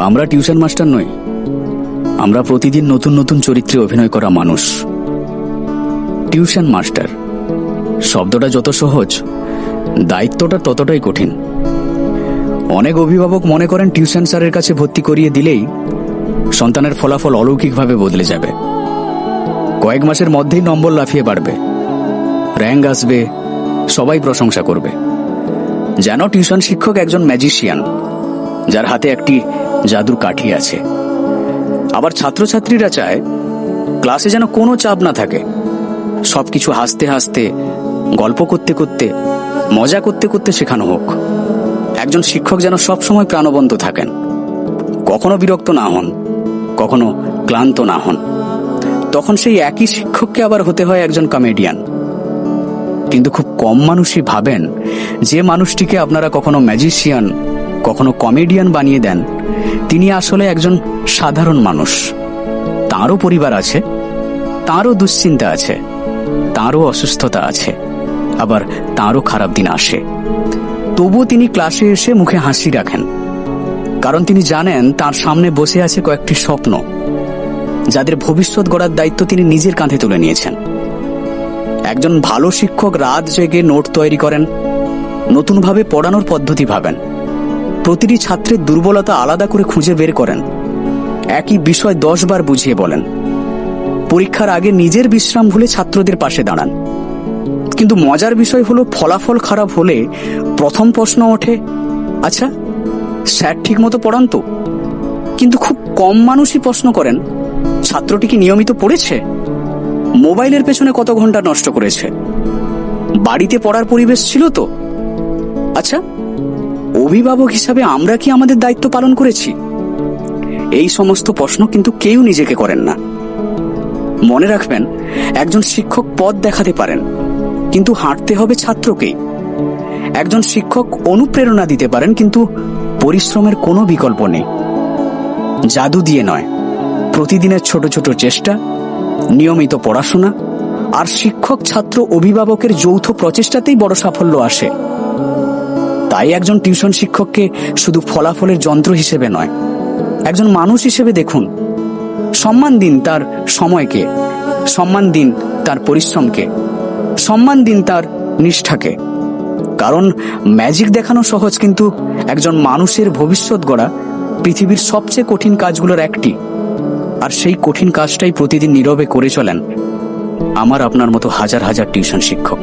আমরা tuition master নই, আমরা প্রতিদিন নতুন নতুন চরিত্রে অভিনয় করা মানুষ। টিউশন মাস্টার শব্দটা যত সহজ, দায়িত্বটা ততটাই কঠিন। অনেক অভিভাবক মনে করেন টিউশন স্যারের কাছে ভর্তি করিয়ে দিলেই সন্তানের ফলাফল অলৌকিকভাবে বদলে যাবে। কয়েক মাসের মধ্যেই নম্বর লাফিয়ে বাড়বে, র্যাঙ্ক আসবে, সবাই প্রশংসা করবে। যেন টিউশন শিক্ষক একজন ম্যাজিশিয়ান, যার হাতে একটি জাদুর কাঠি আছে। আবার ছাত্রছাত্রীরা চায় ক্লাসে যেন কোনো চাপ না থাকে, সবকিছু হাসতে হাসতে, গল্প করতে করতে, মজা করতে করতে শেখানো হোক। একজন শিক্ষক যেন সবসময় প্রাণবন্ত থাকেন, কখনো বিরক্ত না হন, কখনো ক্লান্ত না হন। তখন সেই একই শিক্ষককে আবার হতে হয় একজন কমেডিয়ান। কিন্তু খুব কম মানুষই ভাবেন যে মানুষটিকে আপনারা কখনো ম্যাজিশিয়ান, কখনো কমেডিয়ান বানিয়ে দেন, তিনি আসলে একজন সাধারণ মানুষ। তাঁরও পরিবার আছে, তাঁরও দুশ্চিন্তা আছে, তাঁরও অসুস্থতা আছে, আবার তাঁরও খারাপ দিন আসে। তবুও তিনি ক্লাসে এসে মুখে হাসি রাখেন, কারণ তিনি জানেন তার সামনে বসে আছে কয়েকটি স্বপ্ন, যাদের ভবিষ্যৎ গড়ার দায়িত্ব তিনি নিজের কাঁধে তুলে নিয়েছেন। একজন ভালো শিক্ষক রাত জেগে নোট তৈরি করেন, নতুনভাবে পড়ানোর পদ্ধতি ভাবেন, প্রতিটি ছাত্রের দুর্বলতা আলাদা করে খুঁজে বের করেন, একই বিষয় 10 বার বুঝিয়ে বলেন। পরীক্ষার আগে নিজের বিশ্রাম ভুলে ছাত্রদের পাশে দাঁড়ান। কিন্তু মজার বিষয় হলো, ফলাফল খারাপ হলে প্রথম প্রশ্ন ওঠে, আচ্ছা স্যার ঠিক মতো পড়ান তো? কিন্তু খুব কম মানুষই প্রশ্ন করেন, ছাত্রটি কি নিয়মিত পড়েছে? মোবাইলের পেছনে কত ঘন্টা নষ্ট করেছে? বাড়িতে পড়ার পরিবেশ ছিল তো? আচ্ছা, অভিভাবক হিসাবে আমরা কি আমাদের দায়িত্ব পালন করেছি? এই সমস্ত প্রশ্ন কিন্তু কেউ নিজেকে করেন না। মনে রাখবেন, একজন শিক্ষক পথ দেখাতে পারেন, কিন্তু হাঁটতে হবে ছাত্রকেই। একজন শিক্ষক অনুপ্রেরণা দিতে পারেন, কিন্তু পরিশ্রমের কোনো বিকল্প নেই। জাদু দিয়ে নয়, প্রতিদিনের ছোট ছোট চেষ্টা, নিয়মিত পড়াশোনা আর শিক্ষক ছাত্র অভিভাবকের যৌথ প্রচেষ্টাতেই বড় সাফল্য আসে। তাই একজন টিউশন শিক্ষককে শুধু ফলাফলের যন্ত্র হিসেবে নয়, একজন মানুষ হিসেবে দেখুন। সম্মান দিন তার সময়কে, সম্মান দিন তার পরিশ্রমকে, সম্মান দিন তার নিষ্ঠাকে। কারণ ম্যাজিক দেখানো সহজ, কিন্তু একজন মানুষের ভবিষ্যৎ গড়া পৃথিবীর সবচেয়ে কঠিন কাজগুলোর একটি। আর সেই কঠিন কাজটাই প্রতিদিন নীরবে করে চলেন আমার আপনার মতো হাজার হাজার টিউশন শিক্ষক।